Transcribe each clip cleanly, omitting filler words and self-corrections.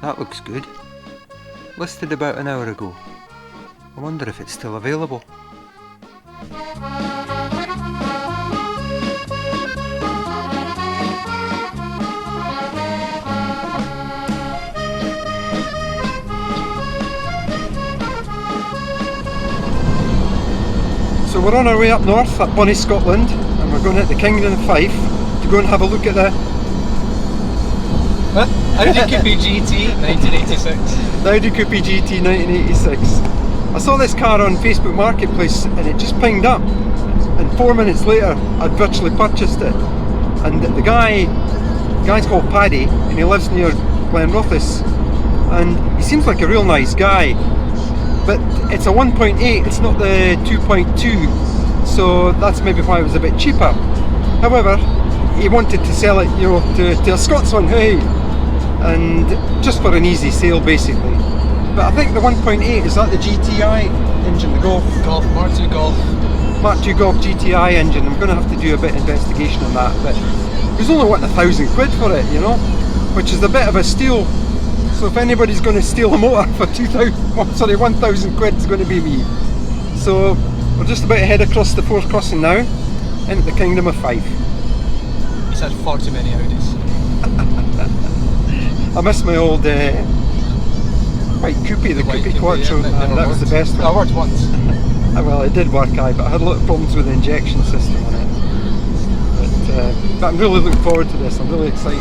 That looks good. Listed about an hour ago. I wonder if it's still available. So we're on our way up north at Bonnie, Scotland, and we're going to the Kingdom of Fife to go and have a look at the Audi Coupe GT 1986. The Audi Coupe GT 1986. I saw this car on Facebook Marketplace and it just pinged up, and 4 minutes later I'd virtually purchased it. And the guy's called Paddy, and he lives near Glenrothes, and he seems like a real nice guy, but it's a 1.8, it's not the 2.2, so that's maybe why it was a bit cheaper. However, he wanted to sell it, you know, to a Scotsman, hey, and just for an easy sale basically. But I think the 1.8, is that the GTI engine, the Golf? Mark II Golf. Mark II Golf GTI engine. I'm going to have to do a bit of investigation on that, but it was only wanting £1,000 for it, you know, which is a bit of a steal. So if anybody's going to steal a motor for £1,000 is going to be me. So we're just about to head across the Forth Crossing now into the Kingdom of Fife. He's had far too many Audis. I miss my old white coupe, the Coupe Quattro. Yeah, That was the best one. I worked once. Well, it did work, but I had a lot of problems with the injection system on it. But I'm really looking forward to this. I'm really excited.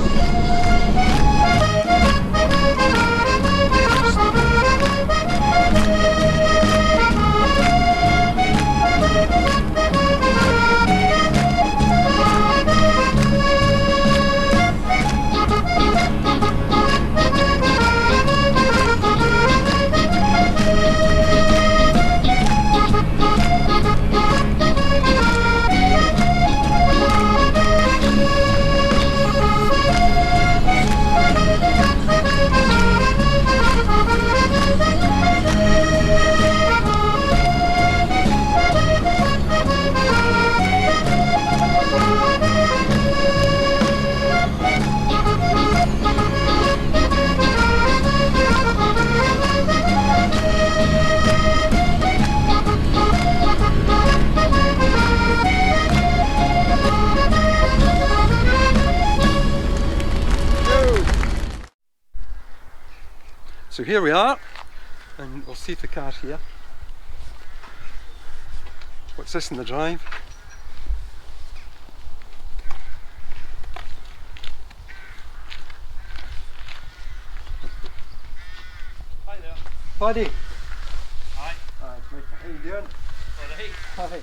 So here we are, and we'll see if the car's here. What's this in the drive? Hi there. Paddy. Hi. Hi, Mike. How you doing? Alright. Hi.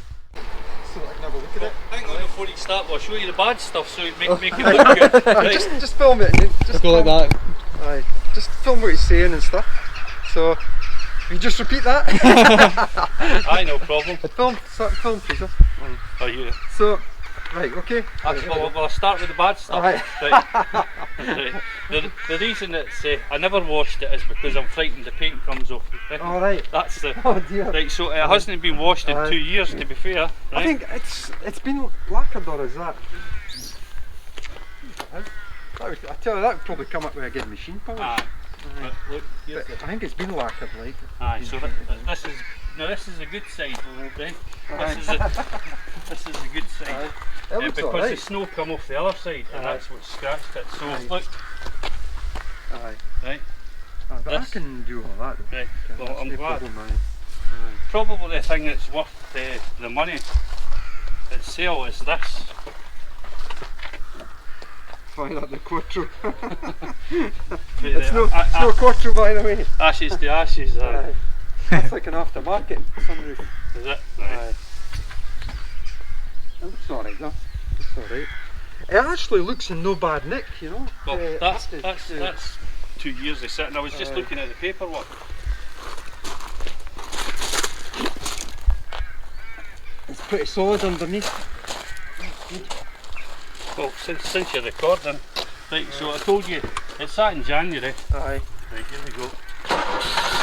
So I can have a look at it. Hang on before you start, we'll show you the bad stuff so it make it look good. Right. Just film it. And just Go like that. Aye. Just film what he's saying and stuff. So, you just repeat that? Aye, no problem. Film, please. Oh, yeah. So, right, okay. Well, I'll start with the bad stuff. Right. Right. The reason it's I never washed it is because I'm frightened the paint comes off. Right? All right. That's the. Oh dear. Right, so it hasn't been washed in 2 years, to be fair. Right? I think it's been lacquered, or is that? I tell you, that would probably come up with a good machine polish. Aye. But look, here's But the. I think it's been lacquered, like. Aye, so this is a good side, right? This is a good side. Aye. It looks Because alright. the snow come off the other side, and that's what scratched it. So Aye. look, Aye. right, Aye, but I This- can do all that. right. Well, That's I'm no glad. problem, aye. Probably the thing that's worth the money itself is this. Why not the Quattro? It's It's no Quattro, by the way. ashes to ashes. Aye. That's like an aftermarket sunroof. Is it? Right. Aye. It looks alright though. It's alright. It actually looks in no bad nick, you know. Well, that's 2 uh, years of sitting. I was just looking at the paperwork. It's pretty solid underneath. Well, since you're recording, Right, so I told you, it's that in January. Aye. Right, here we go.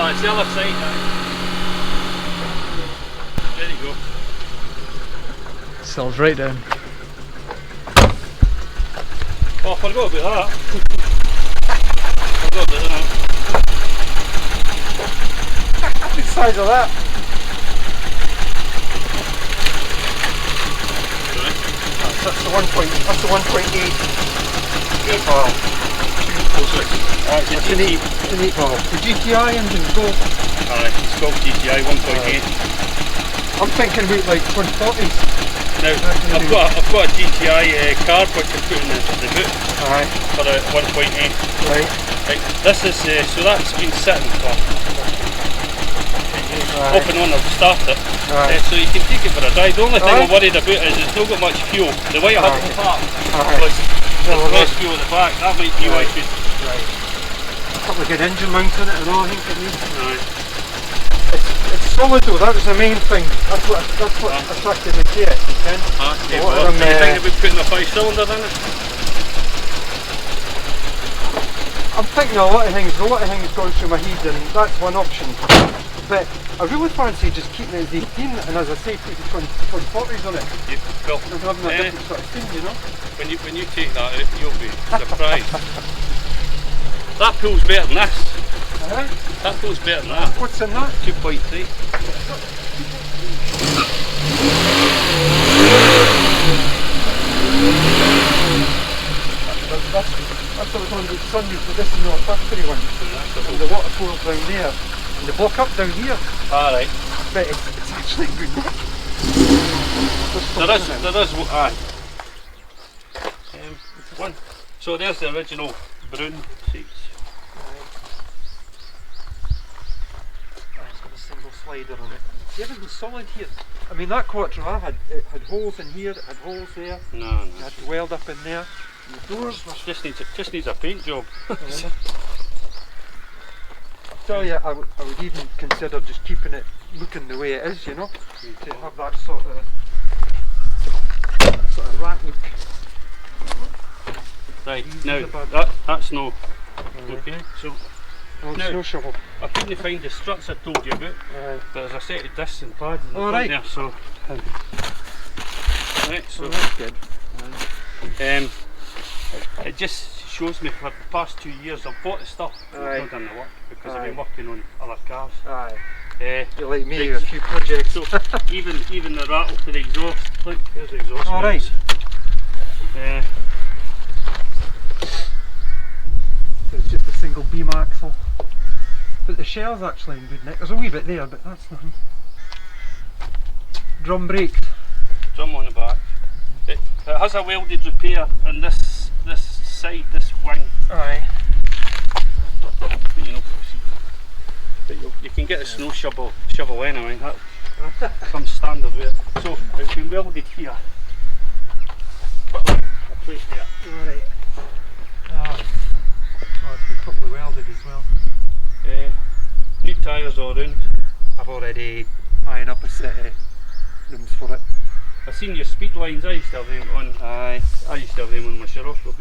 Oh, it's the other side now. There you go. Sells right down. Oh, I forgot about that. Forgot about that. That's the size of that. That's the 1.8. That's the 1.8. 8 valve. 246. It's It's an 8 valve. The GTI engine's go. it's called GTI 1.8. I'm thinking about like 2040s. Now, I've got a GTI carb which I put in the boot Aye. for a 1.8. Right. Right, this is, so that's been sitting for off and on, I've started it. So you can take it for a drive. The only thing I'm worried about is it's not got much fuel. The way I had it parked was there's less fuel at the back. That might be why I should. Right. A couple of good engine mounts on it and all, I think it needs. Aye. It's solid though, that was the main thing. That's what attracted me to it, you can. Okay, A lot well, of them, do you think about putting a 5-cylinder in it? I'm thinking a lot of things going through my head, and that's one option. But I really fancy just keeping it as 18, and as I say, putting 2040s on it. Well, And having a different sort of thing, you know? when you take that out, you'll be surprised. That pulls better than this. That pulls better than that. What's in that? 2.3. That's what I was on about Sunday, but this is not a factory one. And the water flows down there, and the block up down here. Alright. But it's actually good. There is, aye. One. So there's the original brown seats. It's got a single slider on it. See, everything's solid here. I mean, that Quattro it had holes in here, it had holes there, No. it had weld up in there. And the doors were... Just needs a paint job. I tell you, I would even consider just keeping it looking the way it is, you know, to have that sort of rat look. Right, Use now the bad- that's no okay. So Oh, Now- snow shovel. I couldn't find the struts I told you about, but there's a set of discs and pads in the Oh, front right. there. So right, so that's good. it just shows me for the past 2 years I've bought the stuff, but I've not done the work because I've been working on other cars. Aye. Uh, You're like me, Right. a few projects. So even the rattle to the exhaust, look, there's the exhaust. All right. mounts. So it's just a single beam axle. But the shell's actually in good nick. There's a wee bit there, but that's nothing. Drum brakes. Drum on the back. It has a welded repair on this side, this wing. Aye. But you know, but you can get a snow shovel anyway. That comes standard with it. So it's been welded here. A plate there. Alright. Oh, it's been properly welded as well. New tyres all round. I've already ironed up a set of rooms for it. I've seen your speed lines. I used to have them on. Aye. I used to have them on my Scirocco.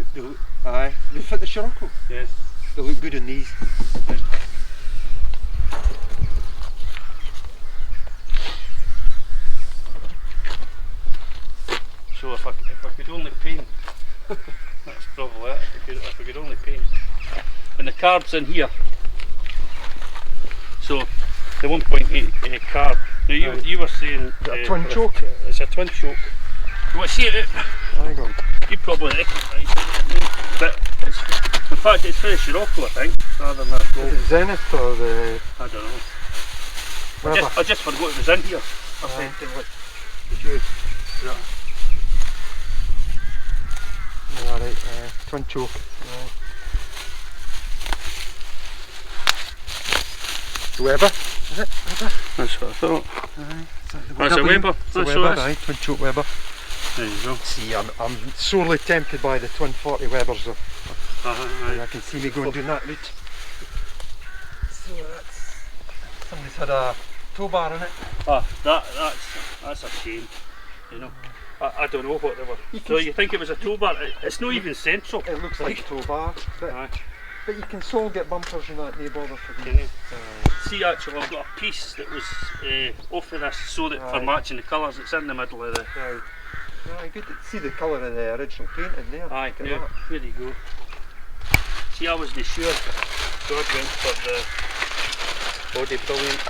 Aye. They fit the Scirocco. Yes. They look good in these. So if I could only paint, that's probably it. If I could only paint. And the carb's in here. So the 1.8 carb. Now you were saying A twin choke. It's a twin choke. You want to see it? Hang on. You probably recognise it, but it's, in fact it's for the Scirocco I think, rather than that Is gold. it Zenith or the... I don't know. whatever? I just forgot it was in here. Effectively. Alright, twin choke. Weber, is it? Weber? That's what I thought. Aye. That's a Weber. It's a That's Weber, what aye, twin choke Weber. There you go. See, I'm sorely tempted by the twin 40 Webers though. And I can see me going down that route. So somebody's had a tow bar in it. That's a shame. You know, I don't know what they were. So you think it was a tow bar? It's not even central. It looks like a tow bar, but you can still get bumpers and that, no bother for Can you? See, actually, I've got a piece that was off of this, so that for matching the colours, it's in the middle of the. Right, good to see the colour of the original paint in there. Aye, Look at yeah, that. here you go. See, I wasn't sure, so I went for the Audi Brilliant.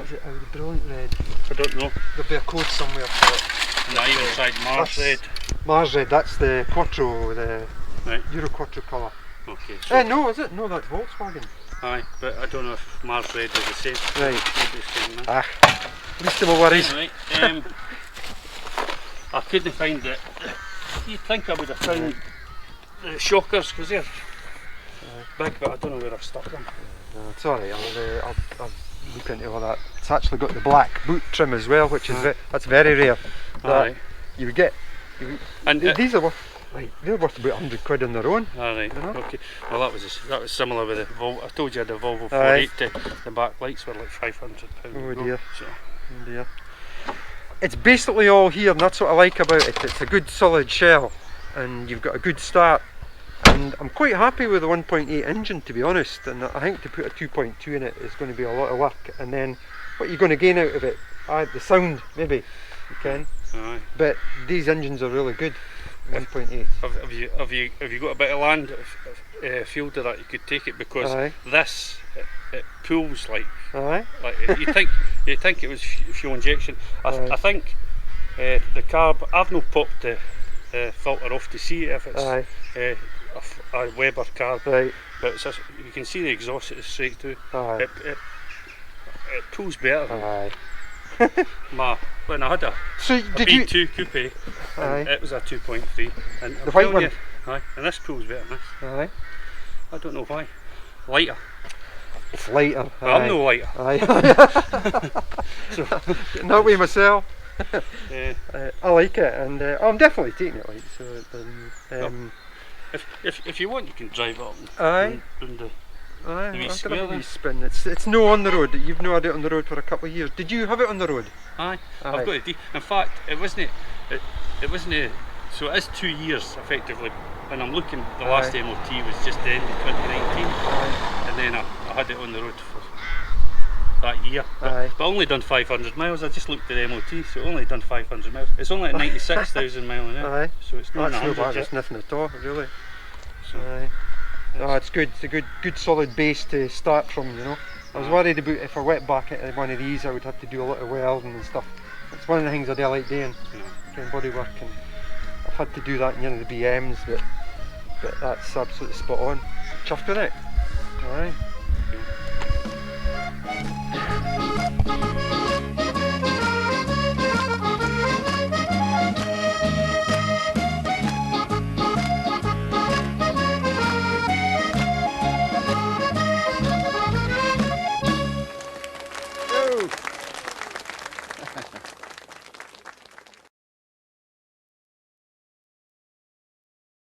Is it Audi Brilliant red? I don't know. There'll be a code somewhere for it. And I even tried Mars Red. Mars red, that's the Quattro, the Right. Euro Quattro colour. Okay. So, No, is it? No, that's Volkswagen. aye, but I don't know if Mars Red is the same. Right. Maybe it's the same, man. Least of my worries. Anyway, I couldn't find it. You'd think I would have found the shockers because they're big, but I don't know where I've stuck them. No, it's alright, I'll look into all that. It's actually got the black boot trim as well, which is that's very rare. Aye. You would get. And These are worth. They're worth about 100 quid on their own. alright, You know? okay. Well, that was similar with the Volvo. I told you I had the Volvo 480. The back lights were like £500. Oh dear. So, Oh dear. It's basically all here, and that's what I like about it. It's a good solid shell, and you've got a good start. And I'm quite happy with the 1.8 engine, to be honest. And I think to put a 2.2 in it is going to be a lot of work. And then what you're going to gain out of it, the sound maybe you can. aye. But these engines are really good. 1.8. Have you got a bit of land field to that you could take it, because Aye. this it pulls like Aye. you think it was fuel injection. I think the carb. I've not popped the filter off to see if it's Aye. a Weber carb, Right. but it's just, you can see the exhaust is straight through. Aye. It pulls better than Aye. when I had a So did you? B2 coupe. Aye. It was a 2.3, and The white one? Aye, and this pulls better than this. Aye. I don't know why. Lighter. It's lighter. Well, I'm no lighter. Aye. Getting that way myself. I like it, and I'm definitely taking it like so. If you want, you can drive it up. Aye. And the Aye, wee I've square got a wee there. spin. It's no on the road. You've no had it on the road for a couple of years. Did you have it on the road? Aye, Aye. I've got it. In fact, it wasn't. It wasn't. So it is 2 years effectively. When I'm looking, the last Aye. MOT was just the end of 2019, Aye. and then I had it on the road for that year. Aye. But I only done 500 miles. I just looked at the MOT, so only done 500 miles. It's only at 96,000 miles an hour. Aye. So it's not That's no 100 bad. yet. It's nothing at all, really. So, Aye. Oh, it's good. It's a good solid base to start from, you know. I was worried about if I went back at one of these, I would have to do a lot of welding and stuff. It's one of the things I do like doing, doing body work, and I've had to do that in the BMs, but that's absolutely spot on. Chuffed with it. Aye.